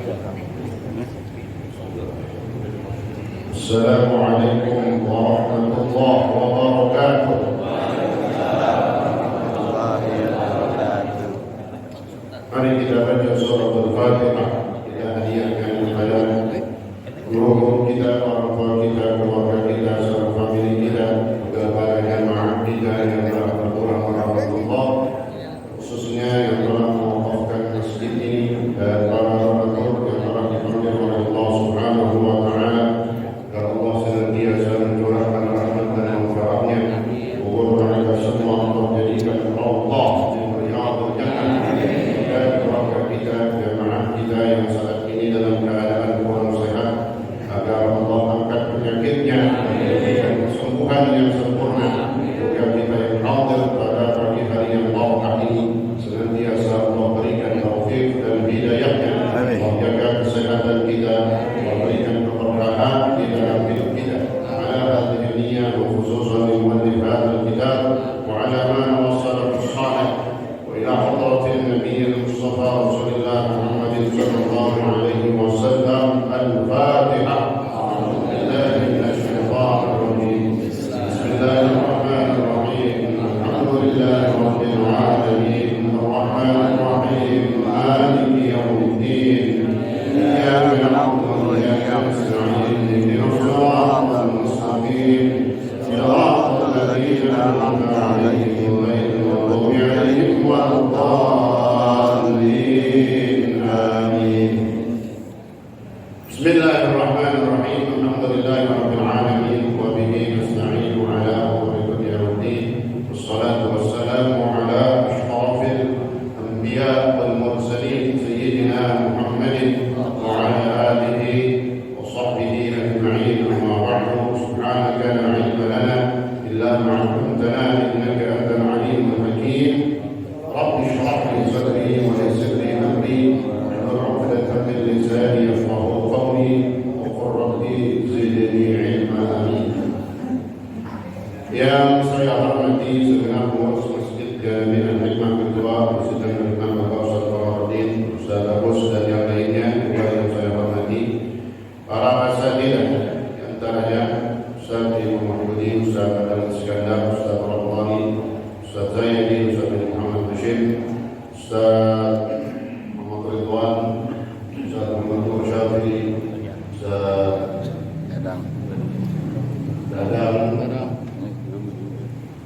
Assalamualaikum warahmatullahi wabarakatuh. Mari kita baca surah Al-Fatihah. Kita hadiahkan kepada guru kita, orang tua kita, keluarga kita, serta famili kita, kepada jamaah kita yang telah berkurang warahmatullah, khususnya yang telah mewakafkan masjid ini dan para donatur yang telah dipanggil oleh Allah Subhanahu wa Ta'ala. Agar Allah senantiasa mencurahkan rahmat dan manfaatnya. Kubur mereka semua Allah jadikan Allah di riyadul jannah. Dan keluarga kita, jamaah kita yang saat ini dalam keadaan kurang sehat, agar Allah angkat penyakitnya dan memberikan kesembuhan yang sempurna. Juga kita yang hadir pada pagi hari yang barakah ini, senantiasa Allah berikan taufik dan hidayahnya. Allah jaga kesehatan kita, Allah berikan keberkahan di dalam hidup kita. Ala hadhihi dunia wa khususan li muallif hadzal kitab wa ala ma wasalahu as-salih wa ila hadratin nabiyil mustafa rasulillah Muhammadin sallallahu alaihi wasallam. Al-Fatihah. Bismillahirrahmanirrahim. Alhamdulillahirabbil alamin wa bihi nasta'in ala umuri dunya waddin. Wassalatu wassalamu ala asyrafil anbiya wal mursalin sayyidina Muhammadin wa ala alihi wa sahbihi ajma'in. Amma ba'du. Subhanaka la ilma lana illa ma 'allamtana innaka antal alimul hakim. Rabbi shrah li sadri wa yassir li amri wahlul 'uqdatam min lisani yafqahu qawli. Yang saya hormati segenap pengurus Masjid Jami'ah Hikmah Kedua, Presiden Imam Bapak Ustaz Farahdin, Ustaz Agus dan yang lainnya, juga yang saya hormati para asatidzah, di antaranya Ustaz Ibu Mahmudi, Ustaz Adel Iskandar, Ustaz Rabbani, Ustaz Zaidi, Ustaz Muhammad Bashir, Ustaz Muhammad Ridwan, Ustaz Muhammad Nur Syafiri, Ustaz Dadang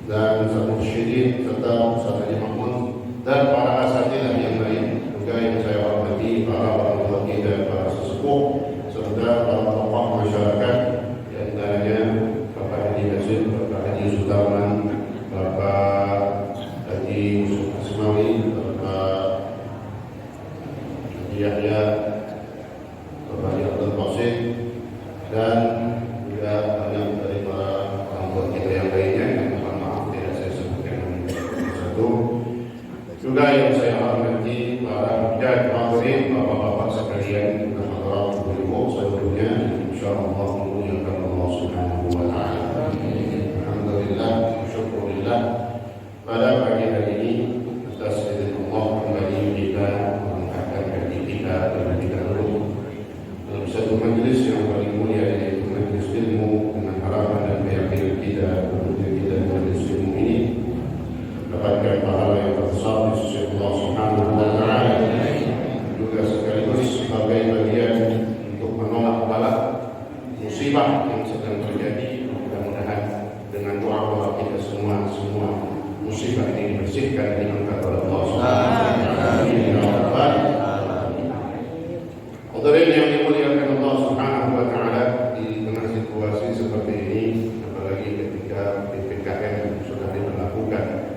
dan Ustaz Mursyidin serta Ustaz Haji Mahmud dan para asatidzah yang lain, juga yang saya hormati para orang tua kita, para sesepuh serta para tokoh masyarakat, di antaranya Bapak Haji Hasim, Bapak Haji Sutarman, Bapak Haji Yusuf Asmawi, Bapak Haji Yahya, Bapak Haji Abdul Qasim, dan juga banyak dari para orang tua kita yang lainnya. Juga yang saya hormati para hadirin hadirin, bapak-bapak sekalian, hadirat ibu seluruhnya, insyaallah dimuliakan Allah Subhanahu wa Ta'ala. Alhamdulillah, syukurillah, pada pagi hari ini atas izin Allah kembali kita mengangkat kaki kita terlebih dahulu dalam satu majelis yang paling mulia, yaitu majelis ilmu, dengan harapan dan keyakinan kita untuk kita majelis ilmu ini dapatkan pahala yang terbesar di sisi Allah Subhanahu wa Ta'ala, juga sekaligus sebagai bagian untuk menolak bala musibah yang sedang terjadi. Mudah-mudahan dengan doa kita semua musibah ini dibersihkan, diangkat oleh Allah Subhanahu wa Ta'ala. Hadirin yang dimuliakan Allah Subhanahu wa Ta'ala, di tengah situasi seperti ini, apalagi ketika PPKM sudah diberlakukan,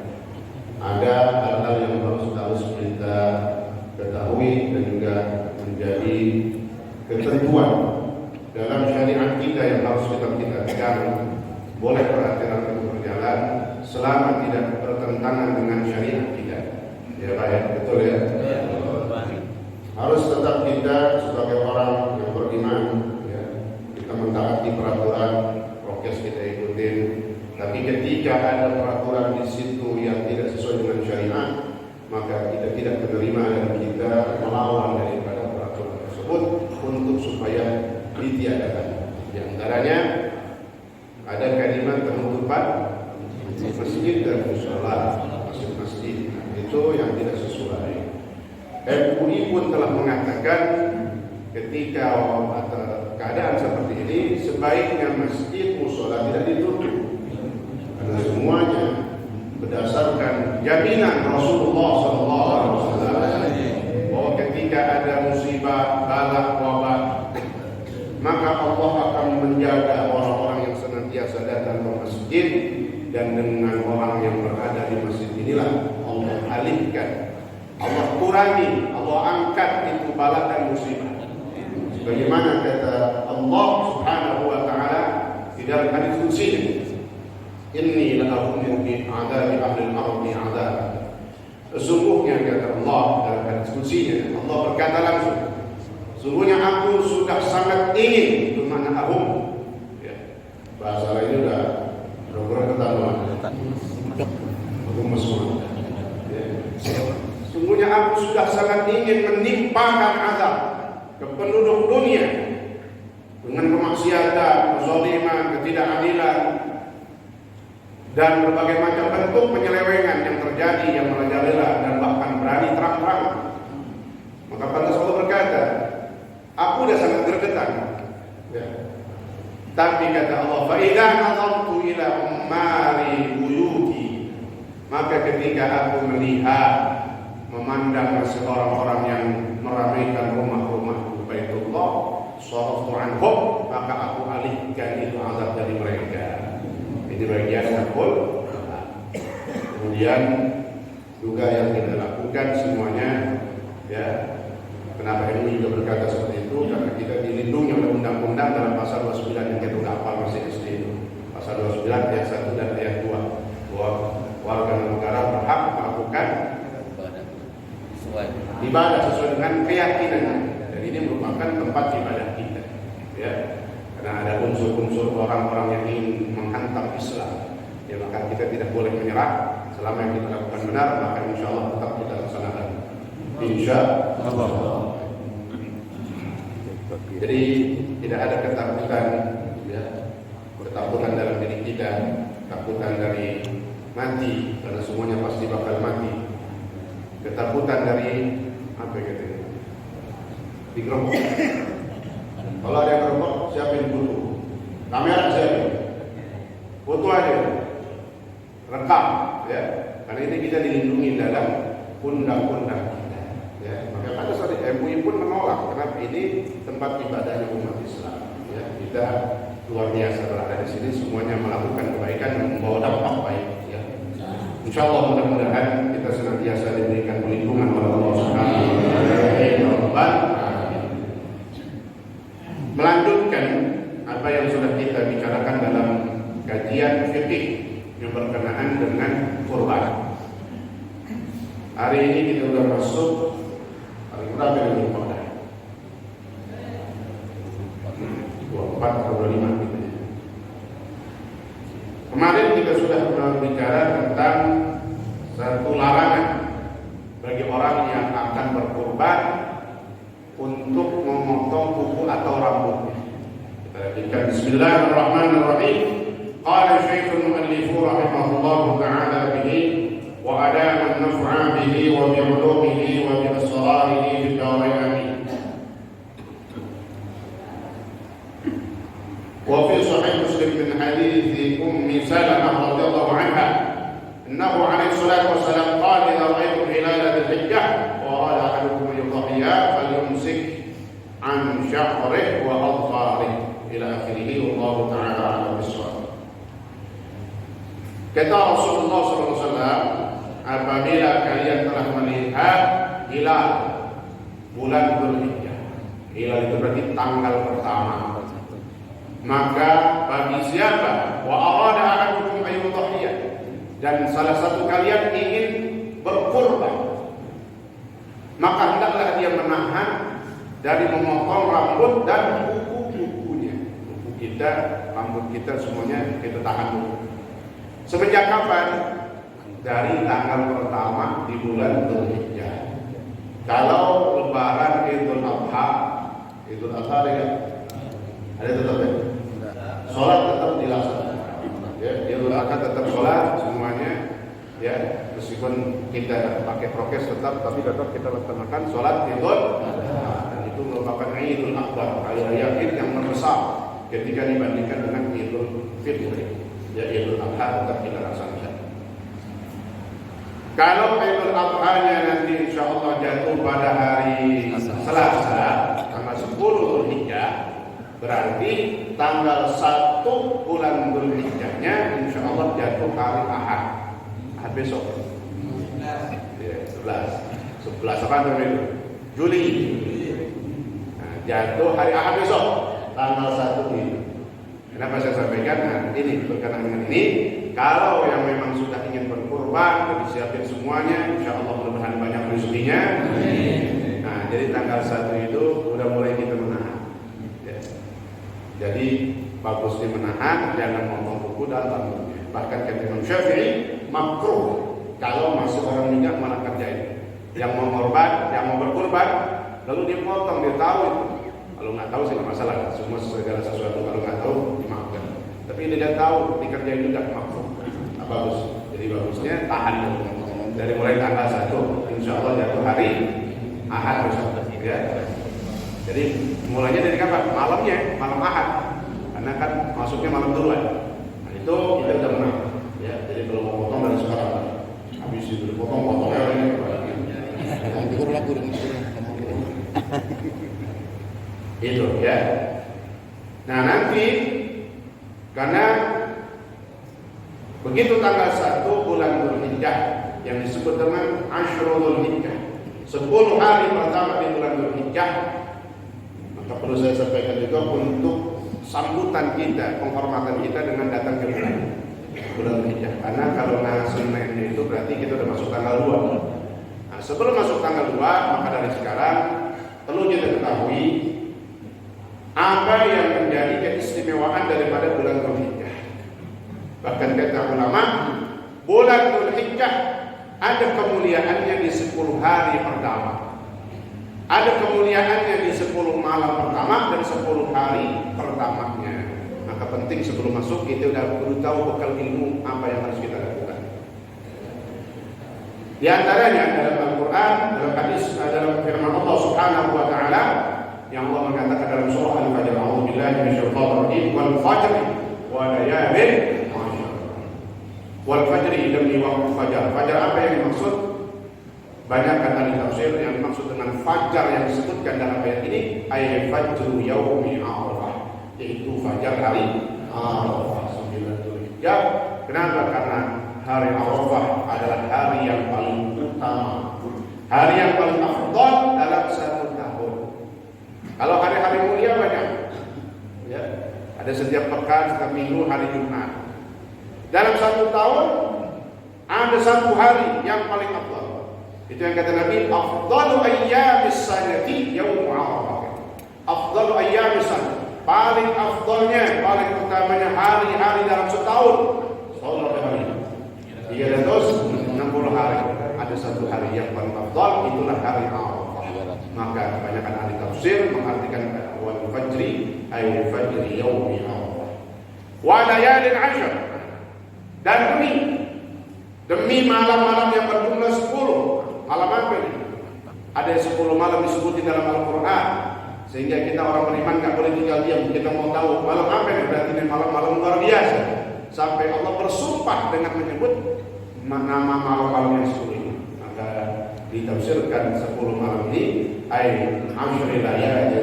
ada hal-hal yang harus kita ketahui dan juga menjadi ketentuan dalam syariat kita yang harus kita pegang. Boleh peraturan itu berjalan selama tidak bertentangan dengan syariat kita. Ya Pak ya, betul ya. Harus tetap kita sebagai orang yang beriman, ya, kita mentaati peraturan, prokes kita ikutin. Tapi ketika ada peraturan di situ yang tidak sesuai dengan syariat, maka kita tidak menerima dan kita melawan daripada peraturan tersebut. MUI pun telah mengatakan ketika keadaan seperti ini sebaiknya masjid musola tidak ditutup karena semuanya berdasarkan jaminan Rasulullah SAW bahwa ketika ada musibah, bala, wabah, maka Allah akan menjaga orang-orang yang senantiasa datang ke masjid, dan dengan orang yang berada di masjid inilah Allah alihkan, Allah kurangi, Allah angkat itu bala dan musibah. Bagaimana kata Allah Subhanahu wa taala di dalam hadis qudsi, inni la aqumu bi a'dabi ahli al-ardi 'adab. Sesungguhnya kata Allah dalam hadis qudsi, Allah berkata langsung, sesungguhnya aku sudah sangat ingin, itu makna ahum ya. Bahasa lainnya udah berulang ketahuan aku mesum ya. Sesungguhnya aku sudah sangat ingin menimpakan azab ke penduduk dunia dengan kemaksiatan, kezaliman, ketidakadilan, dan berbagai macam bentuk penyelewengan yang terjadi, yang merajalela dan bahkan berani terang-terangan. Maka pantas Allah berkata, aku sudah sangat gergetan ya. Tapi kata Allah, fa idza nazartu ila ummari buyuti, maka ketika aku melihat, memandang orang-orang yang meramaikan rumah-rumah Baitullah, saraftu anhum, maka aku alihkan itu azab dari mereka. Ini bagian takul. Kemudian juga yang kita lakukan semuanya ya. Kenapa MUI juga berkata seperti itu? Karena kita dilindungi oleh undang-undang dalam pasal 29 yang kita udah hafal masih SD itu. Pasal 29 ayat 1 dan ayat 2 bahwa warga negara berhak melakukan ibadah sesuai dengan keyakinannya, dan ini merupakan tempat ibadah kita ya. Karena ada unsur-unsur orang-orang yang ingin menghantam Islam ya, maka kita tidak boleh menyerah. Selama yang kita lakukan benar, maka insya Allah tetap kita laksanakan, insya Allah. Jadi tidak ada ketakutan ya, ketakutan dalam diri kita, ketakutan dari mati, karena semuanya pasti bakal mati. Ketakutan dari apa gitu? Digerobok. Kalau ada yang gerobok, siapa yang butuh? Kamera siapa? Foto aja, rekam, ya. Karena ini kita dilindungi dalam undang-undang kita. Ya. Maka pada saat MUI pun menolak, karena ini tempat ibadahnya umat Islam. Ya. Kita luar biasa berada di sini, semuanya melakukan kebaikan dan membawa dampak baik. Ya. Insya Allah mudah-mudahan kita senantiasa diberikan perlindungan oleh Allah Subhanahu wa taala. Melanjutkan apa yang sudah kita bicarakan dalam kajian fikih yang berkenaan dengan kurban. Hari ini kita sudah masuk hari berapa ini kurban? 24 atau 25 gitu. Kemarin kita sudah berbicara tentang satu larangan bagi orang yang akan berkurban untuk memotong kuku atau rambutnya. Kita lanjutkan. Bismillahirrahmanirrahim. Qala Syaikhul Mu'allif rahimahullah ta'ala bihi wa adama an-naf'a bihi wa bi 'ulumihi wa bi asrarihi fi darain amin. Wa fi sahih Muslim min hadits Ummi Salamah radhiyallahu anha annahu 'alaihi salatu wassalam qala idza ra'aytum hilala dzil-hijjah wa arada ahadukum yudhiya falyumsik an sya'rihi wa adfarihi ila akhirih, wallahu ta'ala a'lam bissawab. Kata Rasulullah SAW, apabila kalian telah melihat hilal bulan Dzulhijjah, hilal itu berarti tanggal pertama, maka bagi siapa wa arada ahadukum ayyudhiya, dan salah satu kalian ingin berkurban, maka hendaklah dia menahan dari memotong rambut dan kuku-kukunya. Kuku kita, rambut kita semuanya kita tahan dulu. Semenjak kapan? Dari tanggal pertama di bulan Dzulhijjah. Kalau lebaran Idul Adha ada ya? Ada tetap ya? Sholat tetap dilaksanakan. Ya, Idul Adha tetap sholat semuanya. Ya, meskipun kita pakai prokes tapi tetap kita laksanakan sholat Idul Adha, dan itu merupakan Idul Akbar, hari raya Id yang terbesar ketika dibandingkan dengan Idul Fitri. Ya, Idul Adha tetap kita laksanakan. Kalau Idul Adha-nya nanti insya Allah jatuh pada hari Selasa, tanggal 10 Dzulhijjah, berarti tanggal 1 bulan Dzulhijjahnya insya Allah jatuh hari Ahad. Ahad besok. Ya, 11 apa namanya? Juli. Nah, jatuh hari Ahad besok, tanggal 1 ini. Kenapa saya sampaikan? Nah, ini berkenaan dengan ini. Kalau yang memang sudah ingin berkurban, sudah disiapin semuanya, insya Allah mudah-mudahan banyak rezekinya. Nah, jadi tanggal 1 itu udah mulai kita menahan. Ya. Jadi bagusnya menahan, jangan ngomong buku dalam. Bahkan kata Imam Syafi'i, makruh kalau masih orang nikah malah kerjain. Yang mau korban, yang mau berkurban, lalu dia potong, dia tahu itu. Kalau nggak tahu sih nggak masalah, semua segala sesuatu kalau nggak tahu dimaafkan. Tapi dia tidak tahu, dikerjain juga makruh. Nah, bagus. Jadi bagusnya tahan dulu. Dari mulai tanggal 1, insya Allah jatuh hari Ahad besok. Ya. Jadi mulainya dari kapan? Malamnya, malam Ahad. Karena kan masuknya malam duluan. Nah, itu kita udah menang. Ya, jadi kalau mau potong dari sekarang, habis itu potong-potongnya ini. Itu ya. Nah nanti karena begitu tanggal 1 bulan Dzulhijjah yang disebut dengan Asyrul Dzulhijjah, 10 hari pertama di bulan Dzulhijjah, maka perlu saya sampaikan juga untuk sambutan kita, penghormatan kita dengan datang ke bulan Dzulhijjah. Karena kalau Senin itu berarti kita sudah masuk tanggal 2. Nah, sebelum masuk tanggal 2, maka dari sekarang perlu kita ketahui apa yang menjadi keistimewaan daripada bulan Dzulhijjah. Bahkan kata ulama, bulan Dzulhijjah ada kemuliaannya di 10 hari pertama, ada kemuliaannya di 10 malam pertama dan 10 hari pertamanya. Maka penting sebelum masuk kita sudah perlu tahu bekal ilmu apa yang harus kita lakukan. Di antaranya dalam Al-Quran, dalam hadis, dalam firman Allah Subhanahu wa Ta'ala, yang Allah mengatakan dalam surah Al-Fajr, a'udzubillahi minasyaitonir rajim, wal fajr wa layalin 'ashr. Wal fajr demi waktu fajar. Fajar apa yang dimaksud? Banyak kata di tafsir yang dimaksud dengan fajar yang disebutkan dalam ayat ini ay fajru yaumi Arafah, yaitu fajar hari Arafah 9 Dzulhijjah. Kenapa? Karena hari Arafah adalah hari yang paling utama, hari yang paling afdal dalam satu tahun. Kalau hari-hari mulia banyak, ya, ada setiap pekan, setiap minggu, hari Jumat. Dalam satu tahun ada satu hari yang paling afdal. Itu yang kata Nabi, afdalu ayyamis sanati yaumul Arafah. Afdalu ayyamis sanati, paling afdalnya, paling utamanya hari-hari dalam setahun. Setahun berapa hari? 360 hari. Ada satu hari yang paling afdal, itulah hari Arafah. Maka kebanyakan ahli tafsir mengartikan wal fajri ay fajri yaumi Arafah. Wa layalin 'ashr, dan demi malam-malam yang berjumlah 10. Malam apa ini? Ada 10 malam disebut di dalam Al-Quran, sehingga kita orang beriman nggak boleh tinggal diam. Kita mau tahu malam apa ini, berarti ini malam-malam luar biasa. Sampai Allah bersumpah dengan menyebut nama malam-malam yang 10 ini. Maka ditafsirkan 10 malam ini ay ashri layali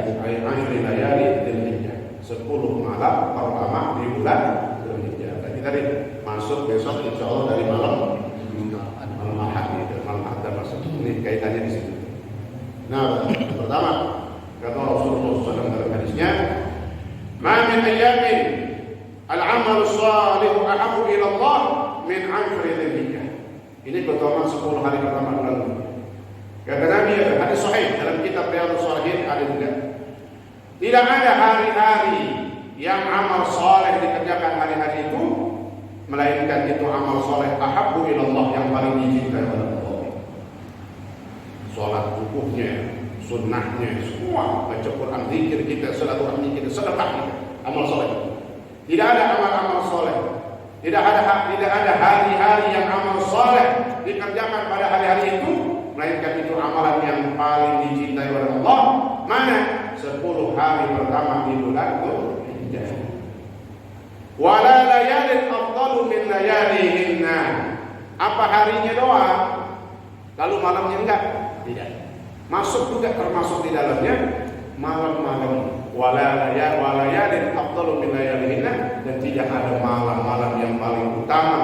Dzulhijjah, 10 malam pertama di bulan Dzulhijjah. Tadi masuk besok insya Allah dari malam Ahad, malam Ahad masuk. Ini kaitannya di situ. Nah, pertama kata Rasulullah SAW dalam hadisnya, "Ma min ayyamin al-amal shalih ahabbu ila Allah min ashri Dzulhijjah." Ini keutamaan 10 hari pertama bulan. Kata Nabi, hadis sahih dalam kitab Riyadhus Shalihin ada juga. Tidak ada hari-hari yang amal saleh dikerjakan hari-hari itu, melainkan itu amal saleh ahabbu ilallah, yang paling dicintai oleh Allah. Salat subuhnya, sunnahnya, semua, baca Quran, zikir kita, silaturahmi kita, sedekah kita, amal saleh. Tidak ada amal-amal saleh Tidak ada hari-hari yang amal soleh dikerjakan pada hari-hari itu, melainkan itu amalan yang paling dicintai oleh Allah. Mana? 10 hari pertama di bulan Dzulhijjah. Wala layalin afdalu min layalihinna. Apa harinya doang, lalu malamnya enggak? Tidak. Masuk juga termasuk di dalamnya malam-malam. Wala layalin afdalu min layalihinna, dan tidak ada malam-malam yang paling utama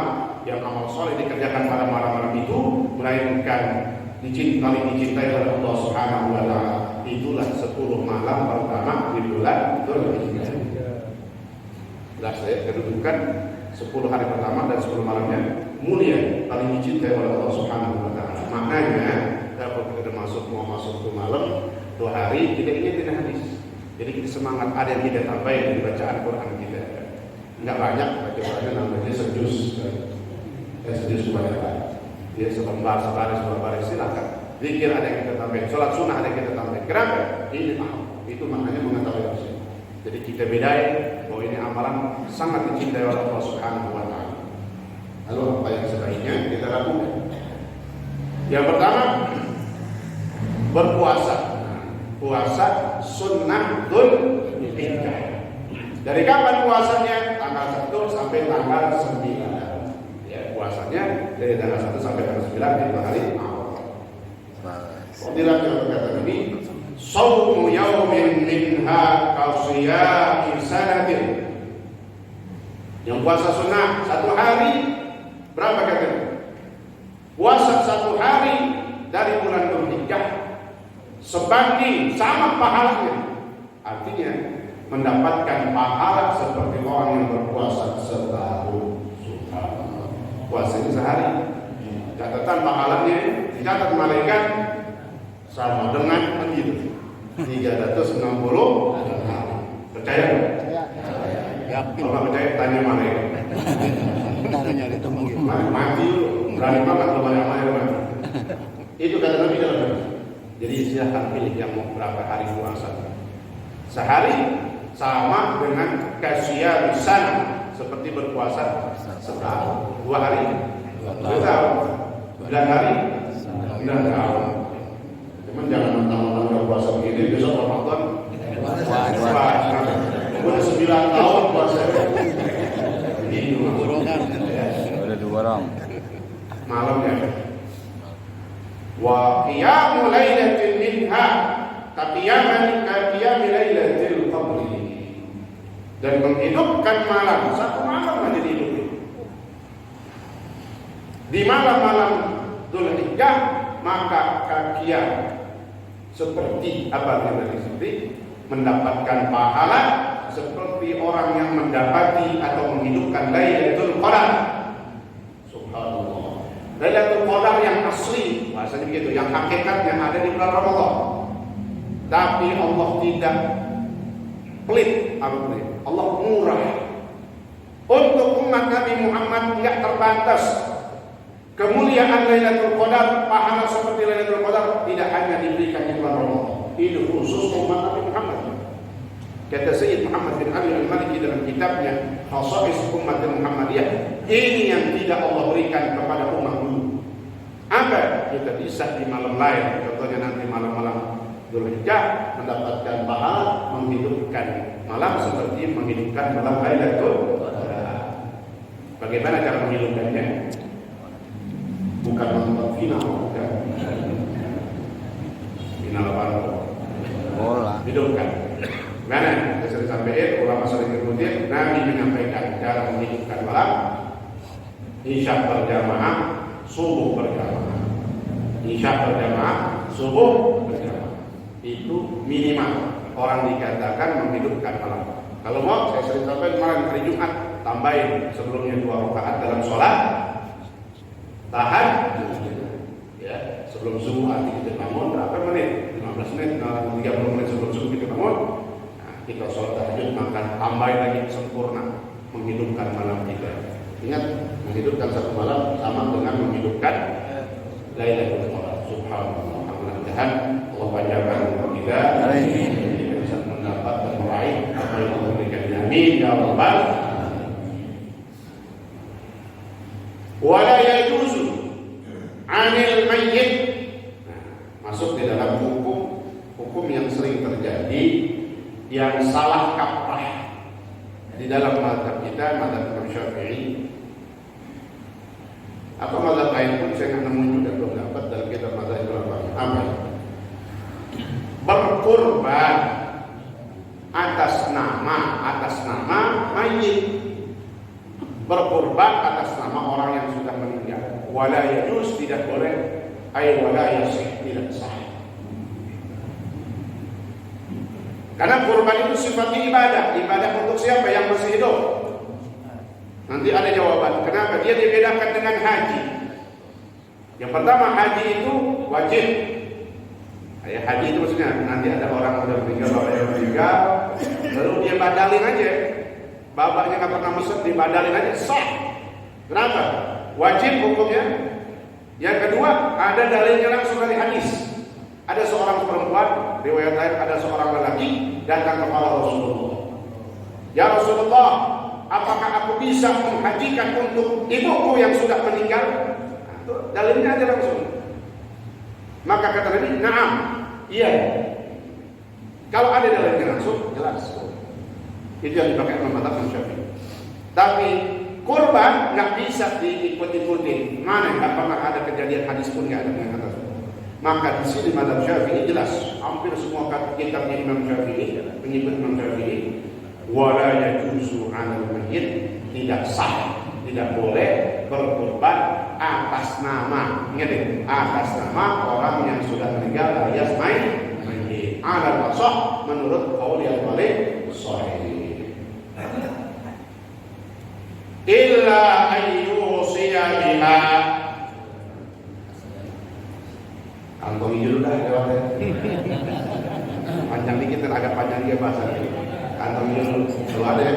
yang amal soleh dikerjakan pada malam-malam itu, melainkan dicintai oleh Allah Subhanahu wa taala. Itulah 10 malam pertama di bulan Dzulhijjah. Jelas ya, kedudukan 10 hari pertama dan 10 malamnya mulia, paling dicintai oleh Allah Subhanahu wa taala. Makanya kalau kita mau masuk ke malam 2 hari, kita ingat hadis. Jadi kita semangat, ada yang kita tambahin dari bacaan Quran kita. Enggak banyak, baca-bacanya namanya sejus. Sejus kebanyakan. Ya, selembar, silakan. Zikir ada yang kita tambahin, sholat sunnah ada yang kita tambahin. Kenapa? Ini paham. Itu maknanya mengetahui harusnya. Jadi kita bedain bahwa ini amalan sangat dicintai oleh Allah Subhanahu wa taala. Lalu apa yang sebaiknya kita lakukan? Yang pertama, berpuasa. Puasa sunnah Dzulhijjah. Dari kapan puasanya? Tanggal 1 sampai tanggal 9. Ya, puasanya dari tanggal 1 sampai tanggal 9 di hari awal. Fadilah yang berkata ini, shaumu yaumin minha kausiyami sanatin. Yang puasa sunnah 1 hari berapa katanya? Puasa 1 hari dari bulan Dzulhijjah sebanding sama pahalanya. Artinya mendapatkan pahala seperti orang yang berpuasa setahun. Puasa ini sehari, catatan pahalanya dicatat malaikat sama dengan begitu 360 hari. Percaya? Yakin. Kalau percaya tanya malaikat. Mati dulu, berani banget kalau banyak malaikat. Itu kata Nabi dalam hadis. Jadi silahkan pilih yang mau berapa hari puasa. Sehari sama dengan kasyia di sana, seperti berpuasa setahun. 2 hari 2 tahun, 9 hari 9 tahun. Cuman jangan mentang-mentang berpuasa begini besok Ramadan puasa. Udah 9 tahun puasa. Ini udah 2 orang. Malamnya. Wa qiyamu lailatin minha kaqiyaman kaqiyami lailatil qadri. Dan menghidupkan malam, 1 malam aja dihidupin. Di malam-malam Dzulhijjah, maka kaqiyam seperti apa yang seperti mendapatkan pahala seperti orang yang mendapati atau menghidupkan Lailatul Qadar. Subhanallah. Lailatul Qadar yang asli, bahasanya begitu, yang hakikatnya ada di bulan Ramadan. Tapi Allah tidak pelit, Allah murah. Untuk umat Nabi Muhammad tidak terbatas. Kemuliaan Lailatul Qadar, pahala seperti Lailatul Qadar tidak hanya diberikan di bulan Ramadan. Ini khusus umat Nabi Muhammad. Kata Sayyid Muhammad bin Ali al-Maliki dalam kitabnya Khasa'is Umat Muhammadiyah, ini yang tidak Allah berikan kepada umat dulu. Apa? Kita bisa di malam lain, contohnya nanti malam-malam Dzulhijjah mendapatkan pahala menghidupkan malam seperti menghidupkan malam Lailatul Qadar. Bagaimana cara menghidupkannya? Bukan nonton final, bukan. Final apa? Bola. Hidupkan. Mana? Saya sering sampaikan, ulama sering berkutip, Nabi menyampaikan cara menghidupkan malam, isya berjamaah, subuh berjamaah. Isya berjamaah, subuh berjamaah. Itu minimal orang dikatakan menghidupkan malam. Kalau mau, saya sering sampaikan malam hari Jumat, tambahin sebelumnya 2 rakaat dalam sholat, tahan, ya, sebelum subuh nanti kita bangun berapa menit? 15 menit, 30 menit sebelum subuh kita bangun. Kita sholat tahajud, maka tambahin lagi sempurna menghidupkan malam kita. Ingat, menghidupkan 1 malam sama dengan menghidupkan Lailatul Qadar. Subhanallah. Mudah-mudahan Allah panjangkan umur kita, kita bisa mendapat dan meraih apa yang Allah berikan. Amin ya rabbal alamin. Wala yajuzu 'anil mayyit. Masuk di dalam hukum yang sering terjadi, yang salah kaprah di dalam mazhab kita, mazhab Imam Syafi'i atau mazhab lain pun saya nggak nemu juga, belum dapat dalam kitab mazhab ulama. Apa? Berkurban atas nama mayit, berkurban atas nama orang yang sudah meninggal. Wala yajuz, tidak boleh, ay wala yasih, tidak sah. Karena kurban itu sifatnya ibadah untuk siapa yang masih hidup. Nanti ada jawaban kenapa dia dibedakan dengan haji. Yang pertama, haji itu wajib. Ya, haji itu maksudnya nanti ada orang udah meninggal, bapak yang meninggal, lalu dia badalin aja, bapaknya nggak pernah mesen, dibadalin aja, sah. Kenapa? Wajib hukumnya. Yang kedua, ada dalilnya langsung dari hadis. Ada seorang perempuan, riwayat lain ada seorang lelaki datang kepada Rasulullah. Ya Rasulullah, apakah aku bisa menghajikan untuk ibuku yang sudah meninggal? Nah, itu dalilnya ada langsung. Maka kata Nabi, na'am, iya. Kalau ada dalilnya langsung, jelas. Itu yang dipakai oleh mazhab Syafi'i. Tapi kurban nggak bisa diikut-ikutin. Mana nggak pernah ada kejadian hadis pun nggak ada yang kata. Maka di sini mazhab Syafi'i jelas. Hampir semua kitabnya Imam Syafi'i menyebut Imam Syafi'i, wala yajuzu 'alal mayyit, tidak sah, tidak boleh berkurban atas nama, ingat, atas nama orang yang sudah meninggal alias mayyit. Ala al-sah menurut qaul yang paling sahih. Illa ayyusiya biha. Kantong hijau dah jawabnya. Panjang dikit dan agak panjang dia bahasa. Kantong hijau dulu ada ya.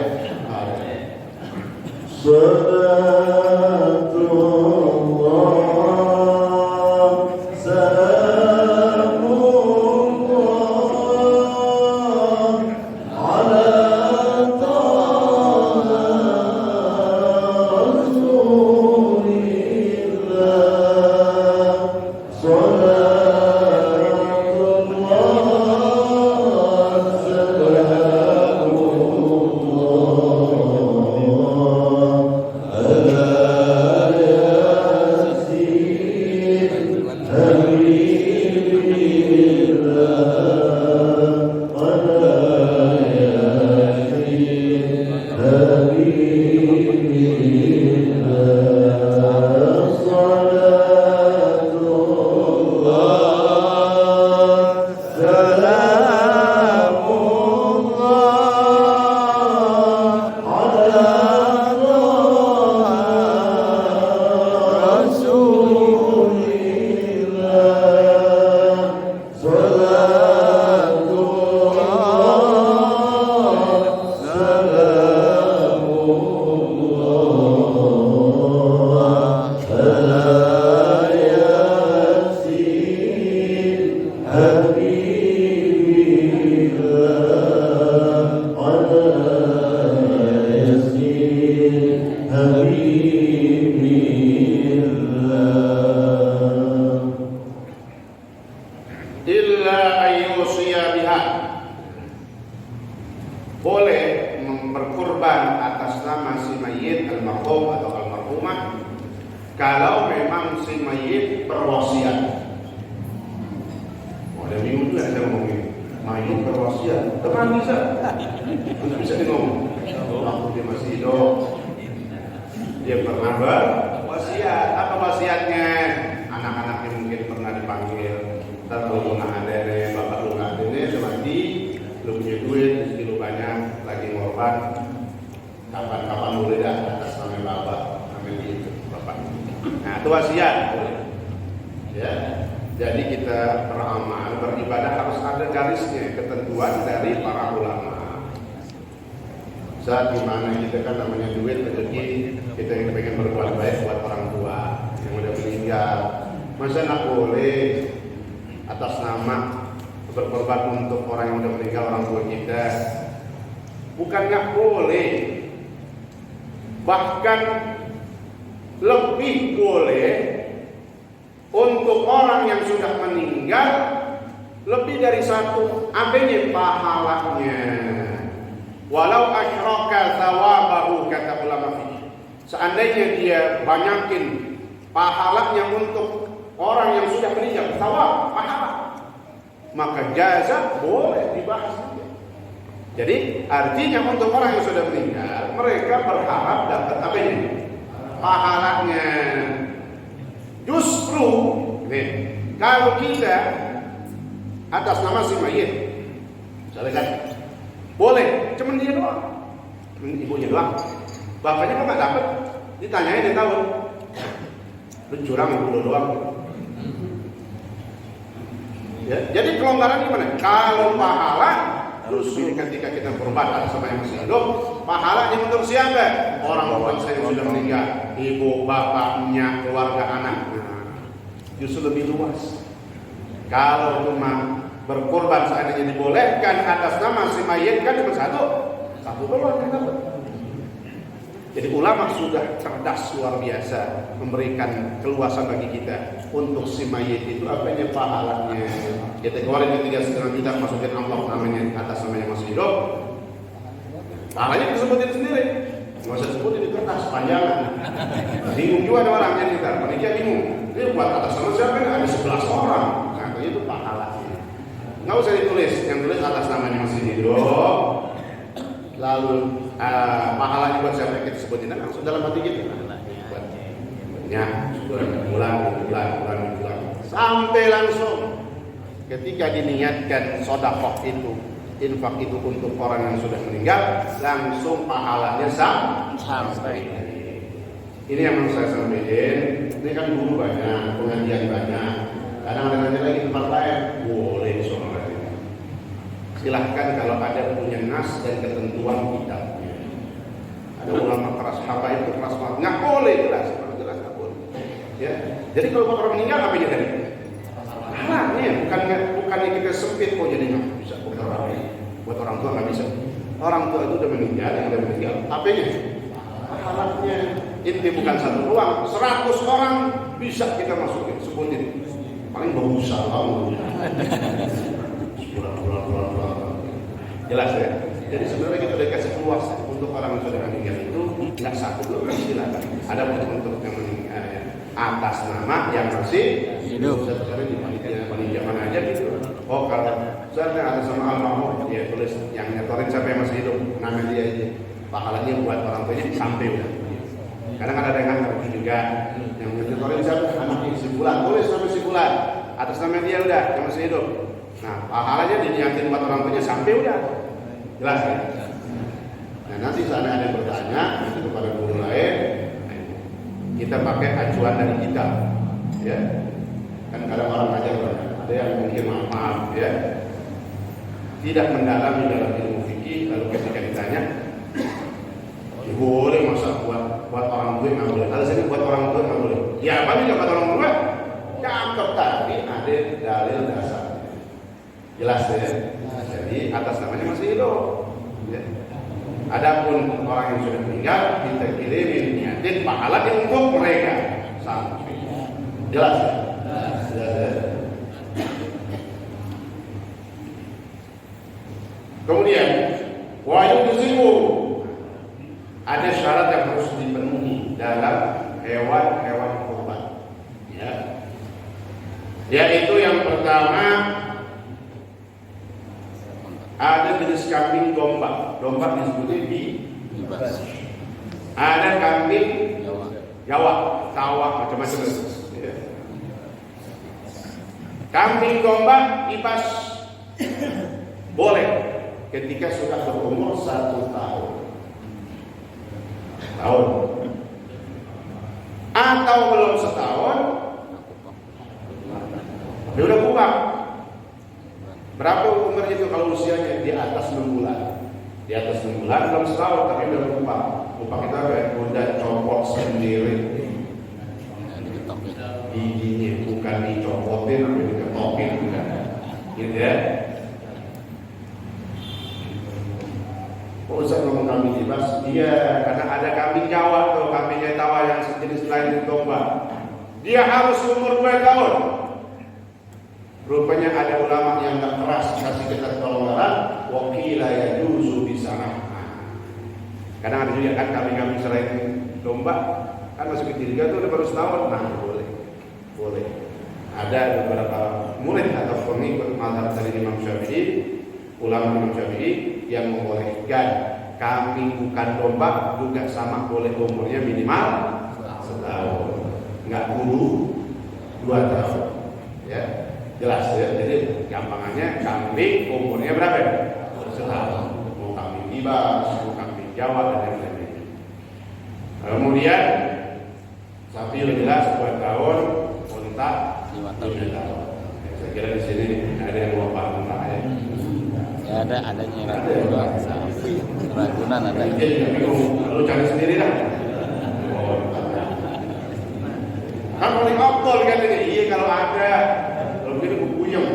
Boleh berkurban atas nama si mayit al-marhum atau al-marhumah kalau memang si mayit berwasiat. Ada minggu juga saya ngomongin mayit berwasiat, teman bisa ngomong. Waktu dia masih hidup, dia pernah berwasiat. Apa wasiatnya? Anak-anaknya mungkin pernah dipanggil, terlalu nggak ada nih, bapak lu nggak ada nih, semati lu punya duit, rezeki lu banyak, lagi ngorban, kapan-kapan boleh dah atas nama bapak, ambil itu bapak. Nah itu wasiat boleh. Ya, jadi kita beramal, beribadah harus ada garisnya, ketentuan dari para ulama. Saat dimana kita kan namanya duit, rezeki, kita yang pengen berbuat baik buat orang tua yang udah meninggal. Masa nak boleh atas nama berkorban untuk orang yang udah meninggal, orang tua kita? Bukan nggak boleh, bahkan lebih boleh untuk orang yang sudah meninggal lebih dari satu apanya pahalanya. Walau asyraka thawabahu, kata ulama fikih. Seandainya dia banyakin pahalanya untuk orang yang sudah meninggal, thawab, pahala, maka jaza boleh dibahas. Jadi artinya untuk orang yang sudah meninggal, mereka berharap dapat apa ini? Pahalanya. Justru nih, kalau kita atas nama si mayit, misalnya kan, boleh, cuman dia doang, ibunya doang, bapaknya kok nggak dapat, ditanyain dia tahu, lu curang ibu lu doang. Ya, jadi kelonggaran gimana? Kalau pahala, justru ketika kita berkorban sama yang masih hidup, pahalanya untuk siapa? Orang tua saya yang sudah meninggal, ibu, bapaknya, keluarga, anak. Justru lebih luas. Kalau cuma berkorban seandainya dibolehkan atas nama si mayit kan cuma satu doang yang dapat. Jadi ulama sudah cerdas luar biasa memberikan keluasan bagi kita untuk si mayit itu apanya pahalanya. Kita keluarin ketiga setengah juta masukin amplop namanya atas namanya masih hidup. Pahalanya kita sebutin sendiri. Nggak usah sebutin di kertas panjangan. Bingung juga ada orang yang kita, panitia bingung. Ini buat atas nama siapa? Ada 11 orang. Nah, itu pahalanya. Nggak usah ditulis, yang tulis atas namanya masih hidup. Lalu pahalanya buat siapa kita sebutin langsung dalam hati kita. Ya, bulan, sampai langsung ketika diniatkan sedekah itu, infak itu untuk orang yang sudah meninggal, langsung pahalanya sampai. Ini yang mau saya sampaikan. Ini kan guru banyak, pengajian banyak. Kadang ada lagi tempat lain, boleh sholat. Silahkan kalau ada punya nas dan ketentuan kitabnya. Ada ulama keras habaib itu keras banget, nggak boleh jelas nggak boleh. Ya, jadi kalau orang meninggal apa aja tadi? Halangnya bukannya kita sempit kok jadi nggak bisa buat orang tua nggak bisa. Orang tua itu udah meninggal, yang udah meninggal, apanya? Halangnya inti bukan satu doang, 100 orang bisa kita masukin, sebutin. Paling berusaha Allah. Jelas ya. Jadi sebenarnya kita udah kasih luas untuk orang yang sudah meninggal itu nggak satu dua silakan. Ada untuk yang meninggal atas nama yang masih hidup. Sekarang di panitia mana aja gitu. Oh kalau misalnya atas nama almarhum, dia tulis yang nyetorin siapa yang masih hidup, nama dia aja. Pahalanya buat orang tuanya sampai udah. Kadang ada yang nggak juga yang nyetorin siapa anaknya si Fulan, tulis nama si Fulan atas nama dia udah yang masih hidup. Nah, pahalanya diniatin buat orang tuanya sampai udah. Jelas kan? Nah, nanti saat ada yang bertanya kepada guru lain, kita pakai acuan dari kita. Ya. Kan kadang orang ngajar banyak. Ada yang mungkin maaf ya. Tidak mendalami dalam ilmu fikih, lalu ketika ditanya, boleh masa buat orang tua nggak boleh. Kalau saya buat orang tua nggak boleh. Ya, apa nih buat orang tua? Cakep tadi ada dalil dasar. Jelas ya. Jadi atas namanya masih hidup. Ya. Adapun orang yang sudah meninggal kita kirimin niatin pahalanya untuk mereka. Sampai. Jelas ya. Jelas ya. Kemudian wajib ada syarat yang harus dipenuhi dalam hewan-hewan kurban. Ya. Yaitu yang pertama ada jenis kambing domba. Domba disebutnya bibas. Ada kambing Jawa, tawa macam-macam. Ya. Kambing domba bibas boleh ketika sudah berumur 1 tahun. Atau belum setahun, dia udah kupang. Berapa umur itu kalau usianya? Di atas 6 bulan. Di atas 6 bulan belum setahun tapi udah kupang. Kupang itu apa? Udah copot sendiri. Giginya bukan dicopotin, tapi diketokin bukan. Gitu ya. Kok usah ngomong kambing bebas? Iya, karena ada kambing Jawa tuh, kambing Jawa yang sejenis selain domba. Dia harus umur 2 tahun. Rupanya ada ulama yang tak keras kasih kita kelonggaran, wakila yajuzu bisana. Kadang ada juga kan kambing selain domba kan masih kecil juga tuh udah baru setahun, nah boleh. Ada beberapa murid atau pengikut mazhab dari Imam Syafi'i, ulama Imam Syafi'i yang membolehkan kambing bukan domba juga sama boleh umurnya minimal setahun, nggak kudu 2 tahun, ya jelas ya. Jadi gampangannya kambing umurnya berapa? Setahun. Mau kambing Tibas, mau kambing Jawa dan lain-lain. Kemudian sapi yang jelas 2 tahun, unta 5 tahun. Saya kira di sini ada yang lupa unta ya. Ya adanya Ragunan ada. Lalu cari sendiri dah. Kan paling optol kan ini. Iya kalau ada, kalau ini bubuyeng.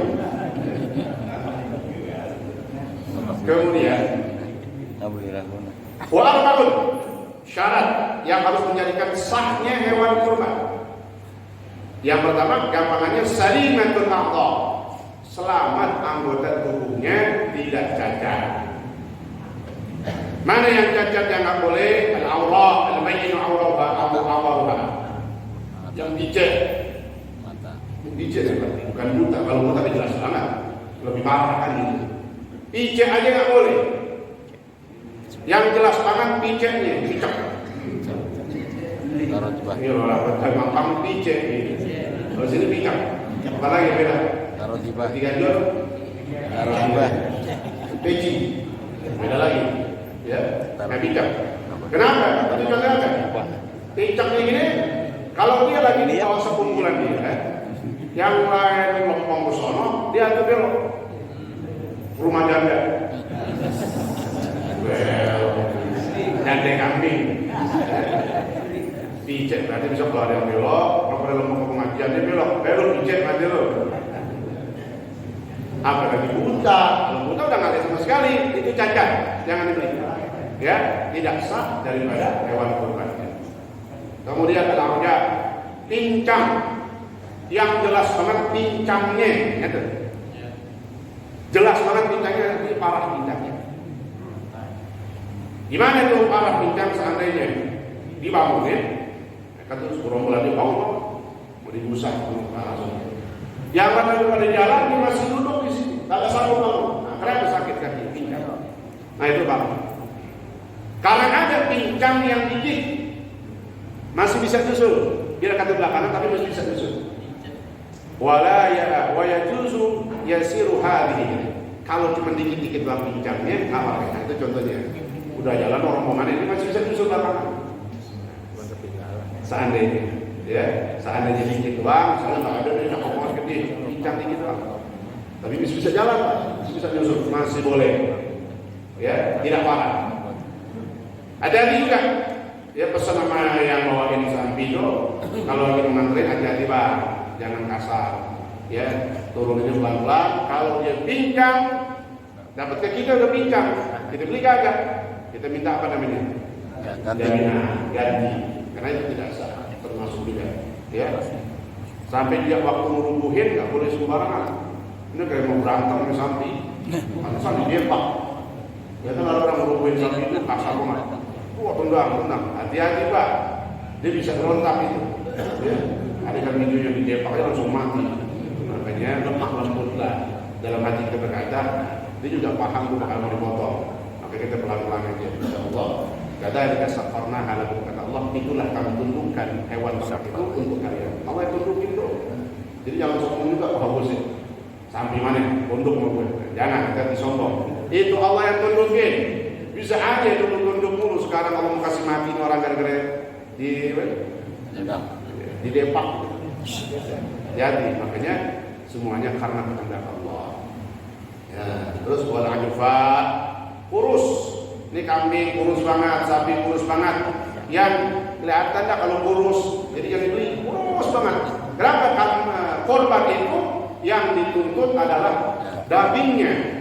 Kemudian Nggak boleh Ragunan. wa'arba'un syarat yang harus menjadikan sahnya hewan kurban. Yang pertama, gampangannya salimatul a'dha, selamat anggota tubuhnya, tidak cacat. Mana yang cacat yang nggak boleh? Al-awrah, al-bayyinu awrahha, awrahha. Yang dicek, Mata. dicek bukan buta. Kalau buta kan jelas banget, lebih parah kan gitu. Picek aja nggak boleh. Yang jelas banget piceknya, picek. Taruh di bawah. Ini orang pertama kamu picek ini. Kalau sini picek. Apa lagi beda? Taruh di bawah. Tiga jor, Taruh di bawah. peci. Beda lagi. Ya, nggak picek. Kenapa? Itu contohnya kan? Picek ini, kalau dia lagi di kawasan kumpulan dia, yang lain lompong ke sono, dia tuh belok rumah janda. Janda kambing. Picek berarti bisa kalau ada yang belok, kalau ada lompong ke pengajian dia belok picek berarti lo. Apalagi buta, kalau buta udah nggak ada sama sekali, itu cacat, jangan dibeli. Ya, tidak sah daripada hewan kurban. Kemudian ada pincang, yang jelas banget pincangnya, gitu. Jelas banget pincangnya, ini parah pincangnya. Gimana tuh parah pincang seandainya dibangunin? Kata suruh mulai dibangun, mau digusah langsung. Yang mana pada jalan dia masih duduk di sini, tak ada satu bangun. Nah, kenapa sakit kaki pincang? Nah itu bang. Karena ada pincang yang gigit, masih bisa nyusul. Dia kata belakangan tapi masih bisa nyusul. Wala yajuzu yasiru hadhihi. Kalau cuma dikit-dikit doang pincangnya, nggak apa-apa. Nah, itu contohnya. Udah jalan rombongan ini masih bisa nyusul belakangan. Seandainya, ya, seandainya dikit doang, misalnya nggak ada dia ngomong gede, pincang dikit doang. Tapi masih bisa jalan, masih bisa nyusul, masih boleh. Ya, tidak parah. Ada lagi juga, ya pesan sama yang bawain sapi itu, kalau lagi mengantri hati-hati bang, jangan kasar, ya turun ini pelan-pelan. Kalau dia pincang, dapat ke kita udah pincang, kita beli kagak, kita minta apa namanya? Jaminan ganti, karena itu tidak sah, termasuk juga, ya. Sampai dia waktu merubuhin nggak boleh sembarangan. Ini kayak mau berantem sama sapi, atau sapi depak. Ya kan orang merubuhin sapi itu kasar banget. Tendang, hati-hati pak, dia bisa berontak itu. Ya. Ada kan video yang didepaknya langsung mati. Makanya lemah lembut lah. Dalam hati kita berkata, dia juga paham tuh bakal mau dipotong. Maka kita pelan-pelan aja, insya Allah. Kata dikasih karena hal kata Allah, itulah kami tundukkan hewan ternak itu untuk kalian. Allah yang tundukin tuh. Jadi jangan sombong juga, wah sih. Sampai mana? Tunduk mau gue. Jangan, kita disombong. Itu Allah yang tundukin. Bisa aja tunduk-tunduk mulu. Sekarang kalau mau kasih mati orang gara-gara di depak. Jadi makanya semuanya karena kehendak Allah. Ya, terus wala ajufa kurus. Ini kambing kurus banget, sapi kurus banget. Yang kelihatan dah kalau kurus, jadi yang dibeli kurus banget. Kenapa? Karena korban itu yang dituntut adalah dagingnya.